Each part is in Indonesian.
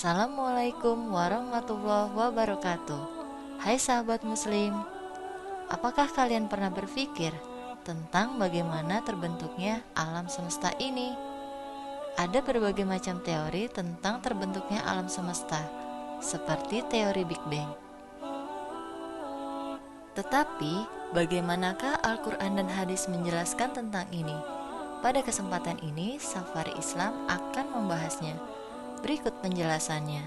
Assalamualaikum warahmatullahi wabarakatuh. Hai sahabat muslim, apakah kalian pernah berpikir tentang bagaimana terbentuknya alam semesta ini? Ada berbagai macam teori tentang terbentuknya alam semesta, seperti teori Big Bang. Tetapi, bagaimanakah Al-Quran dan hadis menjelaskan tentang ini? Pada kesempatan ini, Safari Islam akan membahasnya. Berikut penjelasannya.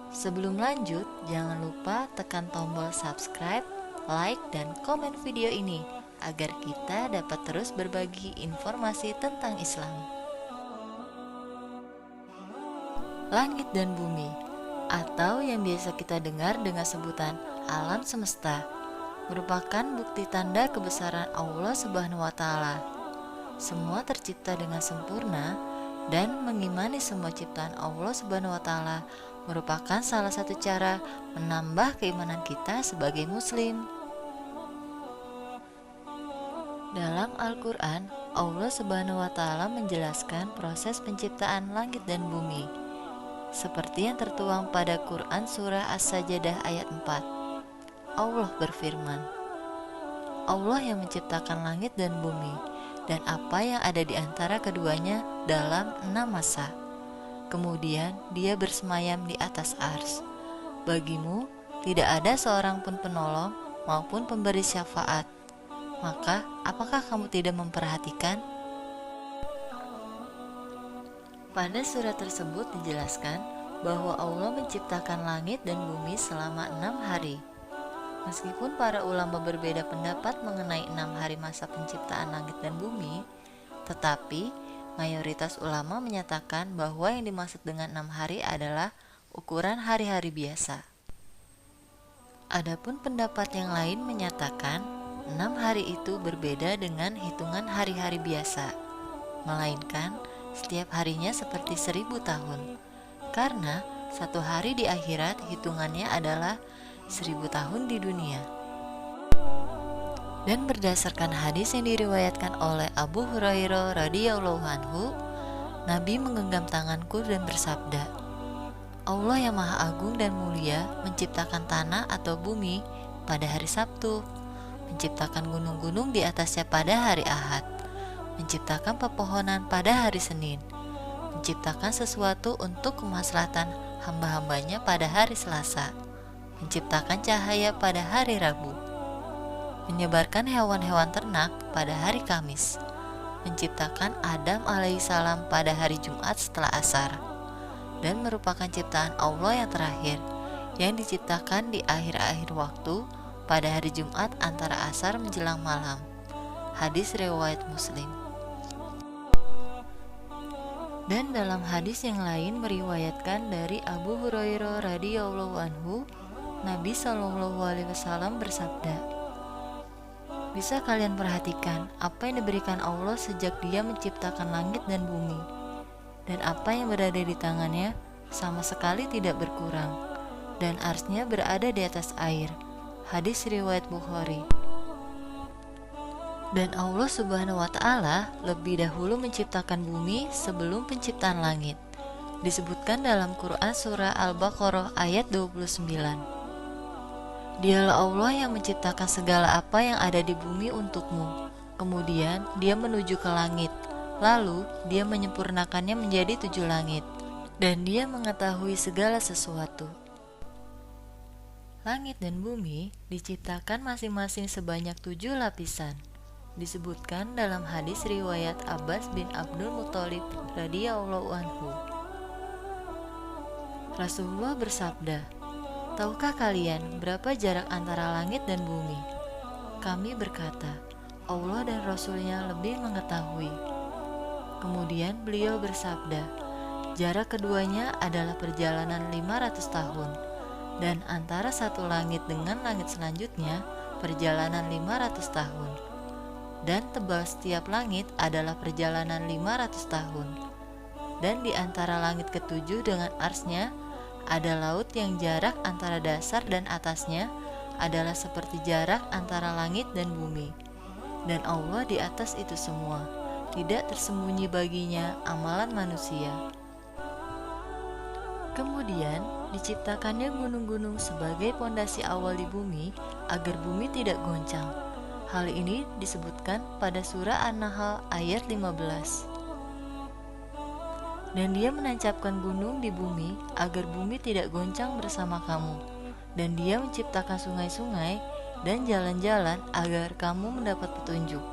Sebelum lanjut, jangan lupa tekan tombol subscribe, like, dan komen video ini agar kita dapat terus berbagi informasi tentang Islam. Langit dan bumi, atau yang biasa kita dengar dengan sebutan alam semesta, merupakan bukti tanda kebesaran Allah Subhanahu wa Ta'ala. Semua tercipta dengan sempurna, dan mengimani semua ciptaan Allah Subhanahu wa Ta'ala merupakan salah satu cara menambah keimanan kita sebagai muslim. Dalam Al-Quran, Allah Subhanahu wa Ta'ala menjelaskan proses penciptaan langit dan bumi, seperti yang tertuang pada Quran Surah As-Sajdah ayat 4. Allah berfirman, Allah yang menciptakan langit dan bumi dan apa yang ada di antara keduanya dalam 6 masa. Kemudian dia bersemayam di atas ars. Bagimu tidak ada seorang pun penolong maupun pemberi syafaat. Maka apakah kamu tidak memperhatikan? Pada surat tersebut dijelaskan bahwa Allah menciptakan langit dan bumi selama 6 hari. Meskipun para ulama berbeda pendapat mengenai 6 hari masa penciptaan langit dan bumi, tetapi mayoritas ulama menyatakan bahwa yang dimaksud dengan 6 hari adalah ukuran hari-hari biasa. Adapun pendapat yang lain menyatakan 6 hari itu berbeda dengan hitungan hari-hari biasa, melainkan setiap harinya seperti 1000 tahun, karena satu hari di akhirat hitungannya adalah 1000 tahun di dunia. Dan berdasarkan hadis yang diriwayatkan oleh Abu Hurairah radhiyallahu anhu, Nabi menggenggam tanganku dan bersabda, Allah yang maha agung dan mulia menciptakan tanah atau bumi pada hari Sabtu, menciptakan gunung-gunung di atasnya pada hari Ahad, menciptakan pepohonan pada hari Senin, menciptakan sesuatu untuk kemaslahatan hamba-hambanya pada hari Selasa, menciptakan cahaya pada hari Rabu, menyebarkan hewan-hewan ternak pada hari Kamis, menciptakan Adam alaihissalam pada hari Jumat setelah asar, dan merupakan ciptaan Allah yang terakhir, yang diciptakan di akhir-akhir waktu pada hari Jumat antara asar menjelang malam. Hadis riwayat Muslim. Dan dalam hadis yang lain meriwayatkan dari Abu Hurairah radhiyallahu anhu, Nabi Shallallahu Alaihi Wasallam bersabda, bisa kalian perhatikan apa yang diberikan Allah sejak Dia menciptakan langit dan bumi, dan apa yang berada di tangannya sama sekali tidak berkurang, dan arsy-Nya berada di atas air. Hadis riwayat Bukhari. Dan Allah Subhanahu wa Ta'ala lebih dahulu menciptakan bumi sebelum penciptaan langit. Disebutkan dalam Quran Surah Al-Baqarah ayat 29. Dialah Allah yang menciptakan segala apa yang ada di bumi untukmu. Kemudian Dia menuju ke langit, lalu Dia menyempurnakannya menjadi 7 langit, dan Dia mengetahui segala sesuatu. Langit dan bumi diciptakan masing-masing sebanyak 7 lapisan. Disebutkan dalam hadis riwayat Abbas bin Abdul Muthalib radhiyallahu anhu. Rasulullah bersabda, tahukah kalian berapa jarak antara langit dan bumi? Kami berkata, Allah dan Rasul-Nya lebih mengetahui. Kemudian beliau bersabda, jarak keduanya adalah perjalanan 500 tahun, dan antara satu langit dengan langit selanjutnya perjalanan 500 tahun, dan tebal setiap langit adalah perjalanan 500 tahun, dan di antara langit ketujuh dengan arsy-Nya ada laut yang jarak antara dasar dan atasnya adalah seperti jarak antara langit dan bumi, dan Allah di atas itu semua, tidak tersembunyi baginya amalan manusia. Kemudian, diciptakannya gunung-gunung sebagai pondasi awal di bumi agar bumi tidak goncang. Hal ini disebutkan pada surah An-Nahl ayat 15. Dan dia menancapkan gunung di bumi agar bumi tidak goncang bersama kamu. Dan dia menciptakan sungai-sungai dan jalan-jalan agar kamu mendapat petunjuk.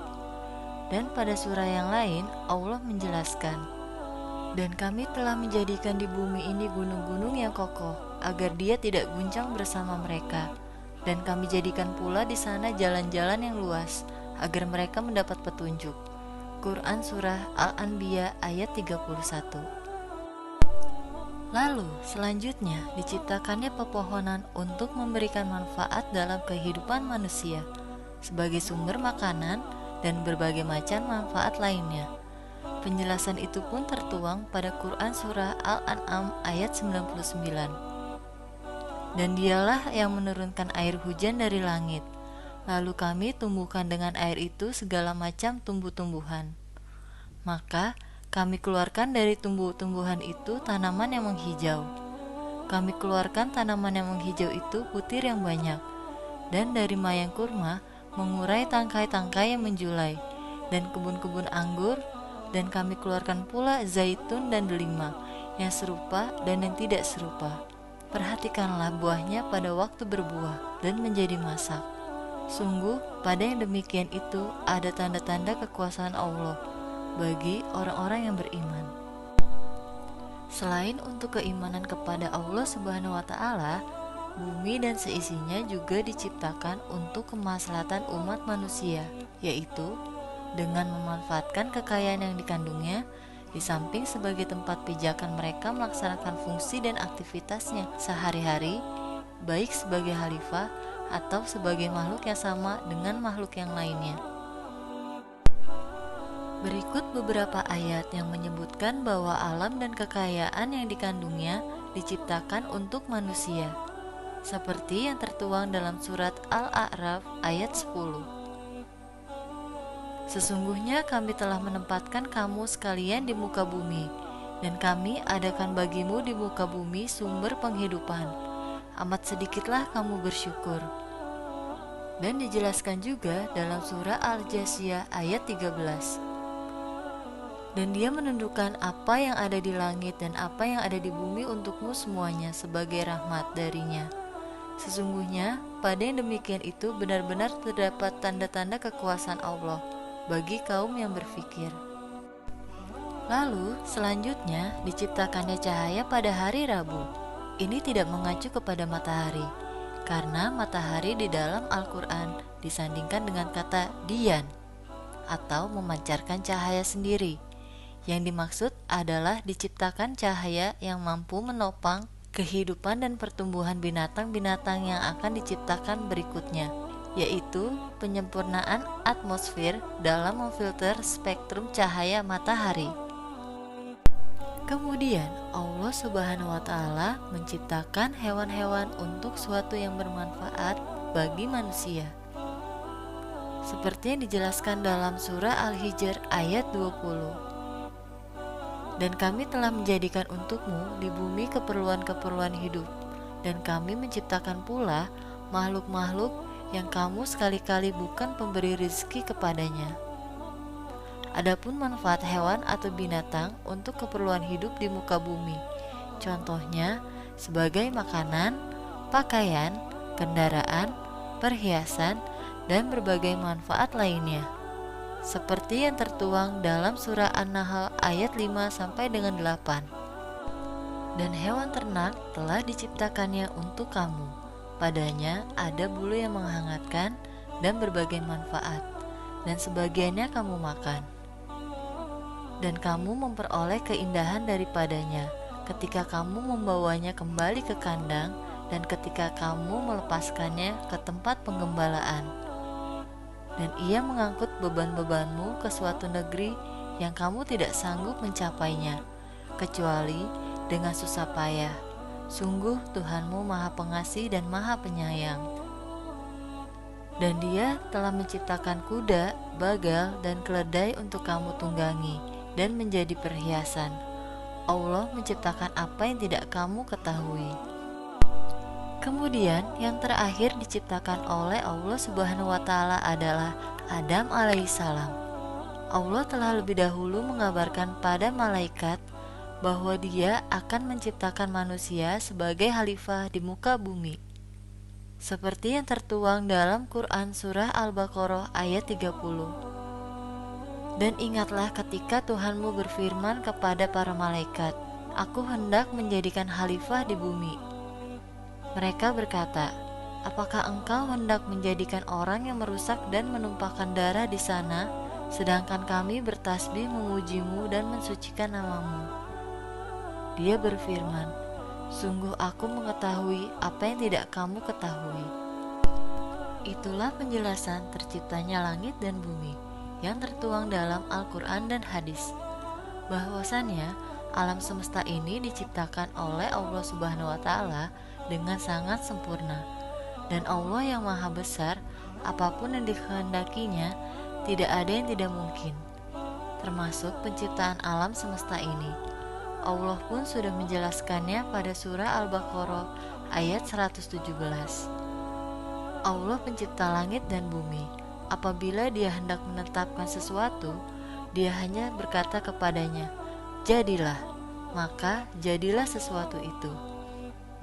Dan pada surah yang lain Allah menjelaskan, dan kami telah menjadikan di bumi ini gunung-gunung yang kokoh agar dia tidak guncang bersama mereka. Dan kami jadikan pula di sana jalan-jalan yang luas agar mereka mendapat petunjuk. Quran Surah Al-Anbiya ayat 31. Lalu selanjutnya diciptakannya pepohonan untuk memberikan manfaat dalam kehidupan manusia sebagai sumber makanan dan berbagai macam manfaat lainnya. Penjelasan itu pun tertuang pada Quran Surah Al-An'am ayat 99. Dan dialah yang menurunkan air hujan dari langit. Lalu kami tumbuhkan dengan air itu segala macam tumbuh-tumbuhan. Maka kami keluarkan dari tumbuh-tumbuhan itu tanaman yang menghijau. Kami keluarkan tanaman yang menghijau itu butir yang banyak. Dan dari mayang kurma mengurai tangkai-tangkai yang menjulai. Dan kebun-kebun anggur. Dan kami keluarkan pula zaitun dan delima yang serupa dan yang tidak serupa. Perhatikanlah buahnya pada waktu berbuah dan menjadi masak. Sungguh, pada yang demikian itu ada tanda-tanda kekuasaan Allah bagi orang-orang yang beriman. Selain untuk keimanan kepada Allah Subhanahu wa Ta'ala, bumi dan seisinya juga diciptakan untuk kemaslahatan umat manusia, yaitu dengan memanfaatkan kekayaan yang dikandungnya, di samping sebagai tempat pijakan mereka melaksanakan fungsi dan aktivitasnya sehari-hari, baik sebagai khalifah atau sebagai makhluk yang sama dengan makhluk yang lainnya. Berikut beberapa ayat yang menyebutkan bahwa alam dan kekayaan yang dikandungnya diciptakan untuk manusia, seperti yang tertuang dalam surat Al-A'raf ayat 10. Sesungguhnya kami telah menempatkan kamu sekalian di muka bumi, dan kami adakan bagimu di muka bumi sumber penghidupan. Amat sedikitlah kamu bersyukur. Dan dijelaskan juga dalam surah Al-Jasiyah ayat 13. Dan dia menundukkan apa yang ada di langit dan apa yang ada di bumi untukmu semuanya sebagai rahmat darinya. Sesungguhnya pada yang demikian itu benar-benar terdapat tanda-tanda kekuasaan Allah bagi kaum yang berfikir. Lalu selanjutnya diciptakannya cahaya pada hari Rabu. Ini tidak mengacu kepada matahari, karena matahari di dalam Al-Quran disandingkan dengan kata diyan atau memancarkan cahaya sendiri. Yang dimaksud adalah diciptakan cahaya yang mampu menopang kehidupan dan pertumbuhan binatang-binatang yang akan diciptakan berikutnya, yaitu penyempurnaan atmosfer dalam memfilter spektrum cahaya matahari. Kemudian Allah Subhanahu wa Ta'ala menciptakan hewan-hewan untuk suatu yang bermanfaat bagi manusia, seperti yang dijelaskan dalam surah Al-Hijr ayat 20. Dan kami telah menjadikan untukmu di bumi keperluan-keperluan hidup, dan kami menciptakan pula makhluk-makhluk yang kamu sekali-kali bukan pemberi rezeki kepadanya. Adapun manfaat hewan atau binatang untuk keperluan hidup di muka bumi, contohnya sebagai makanan, pakaian, kendaraan, perhiasan, dan berbagai manfaat lainnya, seperti yang tertuang dalam surah An-Nahl ayat 5 sampai dengan 8. Dan hewan ternak telah diciptakannya untuk kamu. Padanya ada bulu yang menghangatkan dan berbagai manfaat, dan sebagiannya kamu makan. Dan kamu memperoleh keindahan daripadanya ketika kamu membawanya kembali ke kandang dan ketika kamu melepaskannya ke tempat penggembalaan. Dan ia mengangkut beban-bebanmu ke suatu negeri yang kamu tidak sanggup mencapainya, kecuali dengan susah payah. Sungguh Tuhanmu Maha Pengasih dan Maha Penyayang. Dan dia telah menciptakan kuda, bagal, dan keledai untuk kamu tunggangi dan menjadi perhiasan. Allah menciptakan apa yang tidak kamu ketahui. Kemudian yang terakhir diciptakan oleh Allah Subhanahu wa Ta'ala adalah Adam alaihissalam. Allah telah lebih dahulu mengabarkan pada malaikat bahwa Dia akan menciptakan manusia sebagai khalifah di muka bumi, seperti yang tertuang dalam Quran Surah Al-Baqarah ayat 30. Dan ingatlah ketika Tuhanmu berfirman kepada para malaikat, Aku hendak menjadikan khalifah di bumi. Mereka berkata, Apakah engkau hendak menjadikan orang yang merusak dan menumpahkan darah di sana, sedangkan kami bertasbih memujimu dan mensucikan namamu? Dia berfirman, Sungguh aku mengetahui apa yang tidak kamu ketahui. Itulah penjelasan terciptanya langit dan bumi yang tertuang dalam Al-Quran dan hadis, bahwasannya alam semesta ini diciptakan oleh Allah Subhanahu wa Ta'ala dengan sangat sempurna, dan Allah yang maha besar, apapun yang dikehendakinya tidak ada yang tidak mungkin, termasuk penciptaan alam semesta ini. Allah pun sudah menjelaskannya pada surah Al-Baqarah ayat 117. Allah pencipta langit dan bumi. Apabila Dia hendak menetapkan sesuatu, Dia hanya berkata kepadanya, jadilah, maka jadilah sesuatu itu.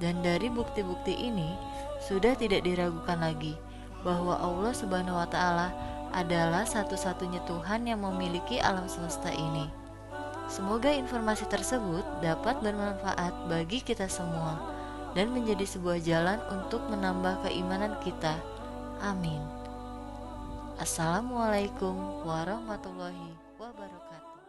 Dan dari bukti-bukti ini sudah tidak diragukan lagi bahwa Allah Subhanahu wa Ta'ala adalah satu-satunya Tuhan yang memiliki alam semesta ini. Semoga informasi tersebut dapat bermanfaat bagi kita semua dan menjadi sebuah jalan untuk menambah keimanan kita. Amin. Assalamualaikum warahmatullahi wabarakatuh.